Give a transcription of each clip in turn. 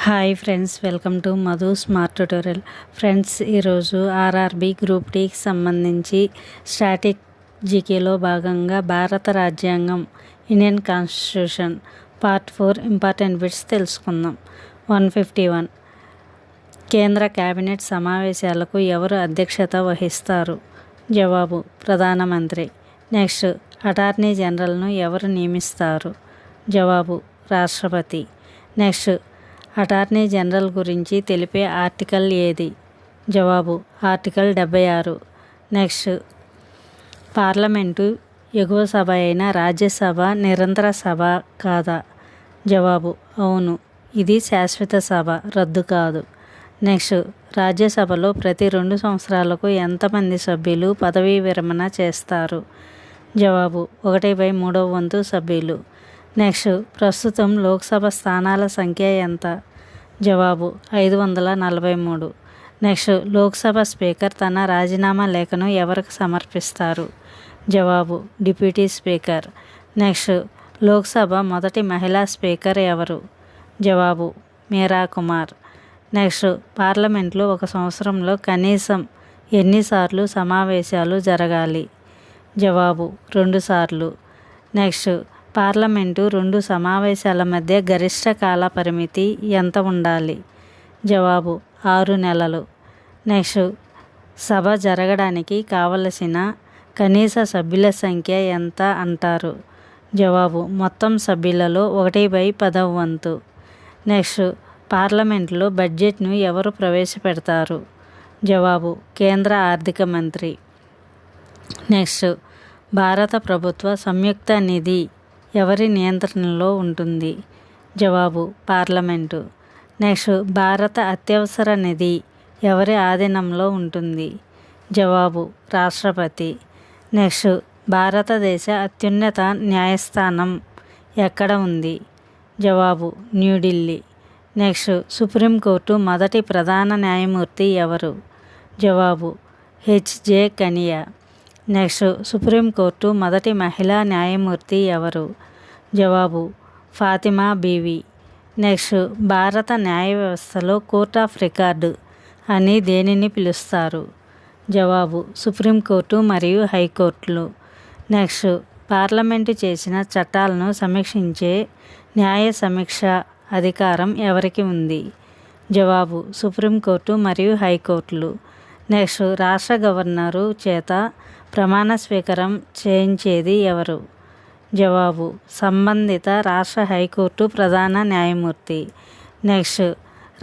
Hi friends, welcome to Madhu smart tutorial. Friends, ఈరోజు RRB group డీకి సంబంధించి static జీకేలో భాగంగా భారత రాజ్యాంగం, Indian constitution part 4 important bits తెలుసుకుందాం. 151. కేంద్ర కేబినెట్ సమావేశాలకు ఎవరు అధ్యక్షత వహిస్తారు? జవాబు: ప్రధానమంత్రి. నెక్స్ట్, అటార్నీ జనరల్ను ఎవరు నియమిస్తారు? జవాబు: రాష్ట్రపతి. నెక్స్ట్, అటార్నీ జనరల్ గురించి తెలిపే ఆర్టికల్ ఏది? జవాబు: ఆర్టికల్ 76. నెక్స్ట్, పార్లమెంటు ఎగువ సభ అయిన రాజ్యసభ నిరంతర సభ కాదా? జవాబు: అవును, ఇది శాశ్వత సభ, రద్దు కాదు. నెక్స్ట్, రాజ్యసభలో ప్రతి 2 సంవత్సరాలకు ఎంతమంది సభ్యులు పదవీ విరమణ చేస్తారు? జవాబు: 1/3 సభ్యులు. నెక్స్ట్, ప్రస్తుతం లోక్సభ స్థానాల సంఖ్య ఎంత? జవాబు: 543. నెక్స్ట్, లోక్సభ స్పీకర్ తన రాజీనామా లేఖను ఎవరికి సమర్పిస్తారు? జవాబు: డిప్యూటీ స్పీకర్. నెక్స్ట్, లోక్సభ మొదటి మహిళా స్పీకర్ ఎవరు? జవాబు: మీరా కుమార్. నెక్స్ట్, పార్లమెంట్లో ఒక సంవత్సరంలో కనీసం ఎన్నిసార్లు సమావేశాలు జరగాలి? జవాబు: 2 సార్లు. నెక్స్ట్, పార్లమెంటు 2 సమావేశాల మధ్య గరిష్ట కాల పరిమితి ఎంత ఉండాలి? జవాబు: 6 నెలలు. నెక్స్ట్, సభ జరగడానికి కావలసిన కనీస సభ్యుల సంఖ్య ఎంత అంటారు? జవాబు: మొత్తం సభ్యులలో 1/10 వంతు. నెక్స్ట్, పార్లమెంట్లో బడ్జెట్ను ఎవరు ప్రవేశపెడతారు? జవాబు: కేంద్ర ఆర్థిక మంత్రి. నెక్స్ట్, భారత ప్రభుత్వ సంయుక్త నిధి ఎవరి నియంత్రణలో ఉంటుంది? జవాబు: పార్లమెంటు. నెక్స్ట్, భారత అత్యవసర నిధి ఎవరి ఆధీనంలో ఉంటుంది? జవాబు: రాష్ట్రపతి. నెక్స్ట్, భారతదేశ అత్యున్నత న్యాయస్థానం ఎక్కడ ఉంది? జవాబు: న్యూఢిల్లీ. నెక్స్ట్, సుప్రీంకోర్టు మొదటి ప్రధాన న్యాయమూర్తి ఎవరు? జవాబు: హెచ్జే కనియా. నెక్స్ట్, సుప్రీంకోర్టు మొదటి మహిళా న్యాయమూర్తి ఎవరు? జవాబు: ఫాతిమా బీవీ. నెక్స్ట్, భారత న్యాయ వ్యవస్థలో కోర్ట్ ఆఫ్ రికార్డ్ అని దేనిని పిలుస్తారు? జవాబు: సుప్రీంకోర్టు మరియు హైకోర్టులు. నెక్స్ట్, పార్లమెంటు చేసిన చట్టాలను సమీక్షించే న్యాయ సమీక్ష అధికారం ఎవరికి ఉంది? జవాబు: సుప్రీంకోర్టు మరియు హైకోర్టులు. నెక్స్ట్, రాష్ట్ర గవర్నరు చేత ప్రమాణ స్వీకారం చేయించేది ఎవరు? జవాబు: సంబంధిత రాష్ట్ర హైకోర్టు ప్రధాన న్యాయమూర్తి. నెక్స్ట్,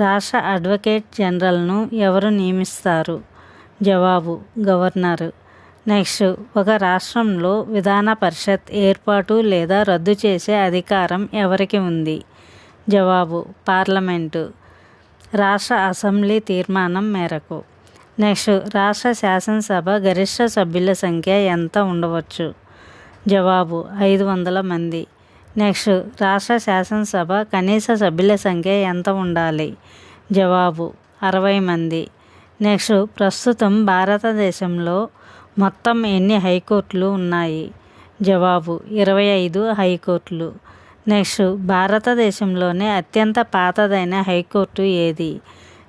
రాష్ట్ర అడ్వకేట్ జనరల్ను ఎవరు నియమిస్తారు? జవాబు: గవర్నరు. నెక్స్ట్, ఒక రాష్ట్రంలో విధాన పరిషత్ ఏర్పాటు లేదా రద్దు చేసే అధికారం ఎవరికి ఉంది? జవాబు: పార్లమెంటు, రాష్ట్ర అసెంబ్లీ తీర్మానం మేరకు. నెక్స్ట్, రాష్ట్ర శాసనసభ గరిష్ట సభ్యుల సంఖ్య ఎంత ఉండవచ్చు? జవాబు: 500 మంది. నెక్స్ట్, రాష్ట్ర శాసనసభ కనీస సభ్యుల సంఖ్య ఎంత ఉండాలి? జవాబు: 60 మంది. నెక్స్ట్, ప్రస్తుతం భారతదేశంలో మొత్తం ఎన్ని హైకోర్టులు ఉన్నాయి? జవాబు: 25 హైకోర్టులు. నెక్స్ట్, భారతదేశంలోనే అత్యంత పాతదైన హైకోర్టు ఏది?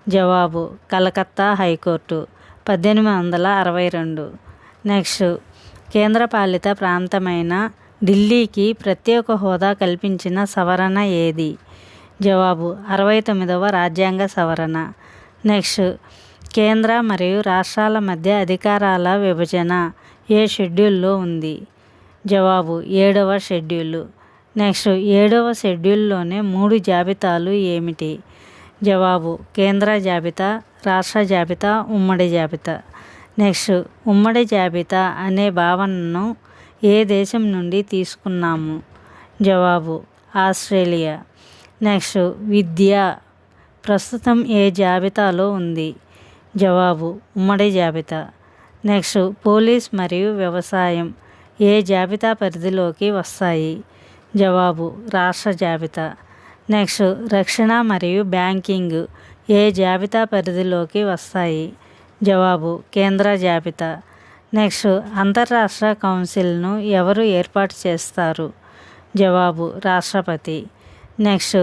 జవాబు: కలకత్తా హైకోర్టు, 1862. నెక్స్ట్, కేంద్రపాలిత ప్రాంతమైన ఢిల్లీకి ప్రత్యేక హోదా కల్పించిన సవరణ ఏది? జవాబు: 69వ రాజ్యాంగ సవరణ. నెక్స్ట్, కేంద్ర మరియు రాష్ట్రాల మధ్య అధికారాల విభజన ఏ షెడ్యూల్లో ఉంది? జవాబు: 7వ షెడ్యూలు. నెక్స్ట్, 7వ షెడ్యూల్లోనే 3 జాబితాలు ఏమిటి? జవాబు: కేంద్ర జాబితా, రాష్ట్ర జాబితా, ఉమ్మడి జాబితా. నెక్స్ట్, ఉమ్మడి జాబితా అనే భావనను ఏ దేశం నుండి తీసుకున్నాము? జవాబు: ఆస్ట్రేలియా. నెక్స్ట్, విద్య ప్రస్తుతం ఏ జాబితాలో ఉంది? జవాబు: ఉమ్మడి జాబితా. నెక్స్ట్, పోలీస్ మరియు వ్యవసాయం ఏ జాబితా పరిధిలోకి వస్తాయి? జవాబు: రాష్ట్ర జాబితా. నెక్స్ట్, రక్షణ మరియు బ్యాంకింగ్ ఏ జాబితా పరిధిలోకి వస్తాయి? జవాబు: కేంద్ర జాబితా. నెక్స్ట్, అంతర్రాష్ట్ర కౌన్సిల్ను ఎవరు ఏర్పాటు చేస్తారు? జవాబు: రాష్ట్రపతి. నెక్స్ట్,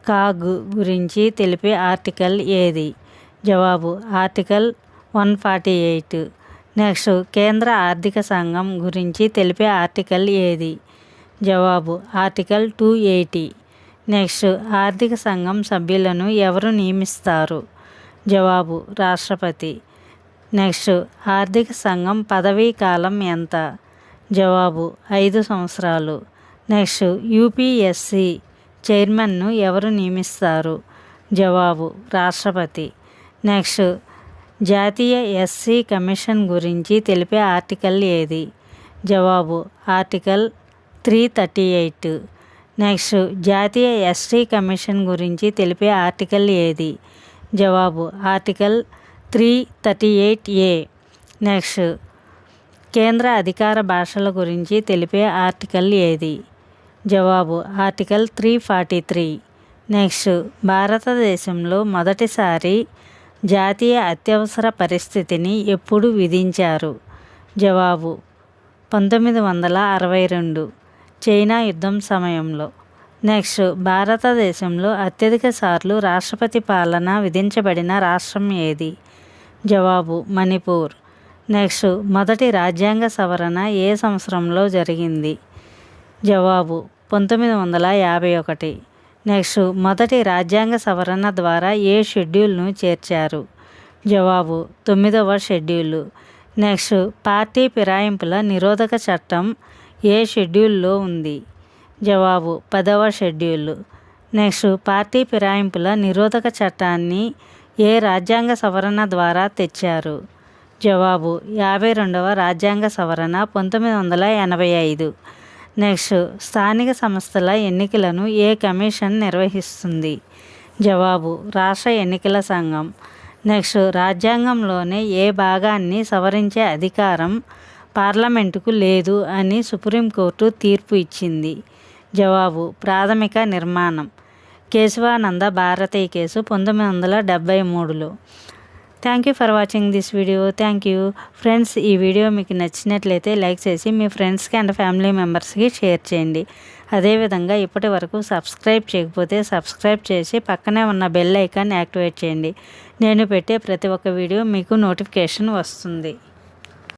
కాగ్ గురించి తెలిపే ఆర్టికల్ ఏది? జవాబు ఆర్టికల్ 148. నెక్స్ట్ కేంద్ర ఆర్థిక సంఘం గురించి తెలిపే ఆర్టికల్ ఏది? జవాబు ఆర్టికల్ 280. నెక్స్ట్ ఆర్థిక సంఘం సభ్యులను ఎవరు నియమిస్తారు? జవాబు రాష్ట్రపతి. నెక్స్ట్ ఆర్థిక సంఘం పదవీ కాలం ఎంత? జవాబు 5 సంవత్సరాలు. నెక్స్ట్ యూపీఎస్సి చైర్మన్ను ఎవరు నియమిస్తారు? జవాబు రాష్ట్రపతి. నెక్స్ట్ జాతీయ ఎస్సీ కమిషన్ గురించి తెలిపే ఆర్టికల్ ఏది? జవాబు ఆర్టికల్ 338. నెక్స్ట్ జాతీయ ఎస్టీ కమిషన్ గురించి తెలిపే ఆర్టికల్ ఏది? జవాబు ఆర్టికల్ 338A. నెక్స్ట్ కేంద్ర అధికార భాషల గురించి తెలిపే ఆర్టికల్ ఏది? జవాబు ఆర్టికల్ 343. నెక్స్ట్ భారతదేశంలో మొదటిసారి జాతీయ అత్యవసర పరిస్థితిని ఎప్పుడు విధించారు? జవాబు 1962 చైనా యుద్ధం సమయంలో. నెక్స్ట్ భారతదేశంలో అత్యధిక సార్లు రాష్ట్రపతి పాలన విధించబడిన రాష్ట్రం ఏది? జవాబు మణిపూర్. నెక్స్ట్ మొదటి రాజ్యాంగ సవరణ ఏ సంవత్సరంలో జరిగింది? జవాబు 1951. నెక్స్ట్ మొదటి రాజ్యాంగ సవరణ ద్వారా ఏ షెడ్యూల్ను చేర్చారు? జవాబు 9వ షెడ్యూలు. నెక్స్ట్ పార్టీ ఫిరాయింపుల నిరోధక చట్టం ఏ షెడ్యూల్లో ఉంది? జవాబు 10వ షెడ్యూలు. నెక్స్ట్ పార్టీ ఫిరాయింపుల నిరోధక చట్టాన్ని ఏ రాజ్యాంగ సవరణ ద్వారా తెచ్చారు? జవాబు 52వ రాజ్యాంగ సవరణ 1985. నెక్స్ట్ స్థానిక సంస్థల ఎన్నికలను ఏ కమిషన్ నిర్వహిస్తుంది? జవాబు రాష్ట్ర ఎన్నికల సంఘం. నెక్స్ట్ రాజ్యాంగంలోనే ఏ భాగాన్ని సవరించే అధికారం పార్లమెంటుకు లేదు అని సుప్రీంకోర్టు తీర్పు ఇచ్చింది? జవాబు ప్రాథమిక నిర్మాణం. కేశవానంద భారతి కేసు 1973లో. Thank you for watching this video. Thank you friends. ఈ వీడియో మీకు నచ్చినట్లయితే లైక్ చేసి మీ ఫ్రెండ్స్కి అండ్ ఫ్యామిలీ మెంబర్స్కి షేర్ చేయండి. అదేవిధంగా ఇప్పటి వరకు సబ్స్క్రైబ్ చేయకపోతే సబ్స్క్రైబ్ చేసి పక్కనే ఉన్న బెల్ ఐకాన్ యాక్టివేట్ చేయండి. నేను పెట్టే ప్రతి ఒక్క వీడియో మీకు నోటిఫికేషన్ వస్తుంది.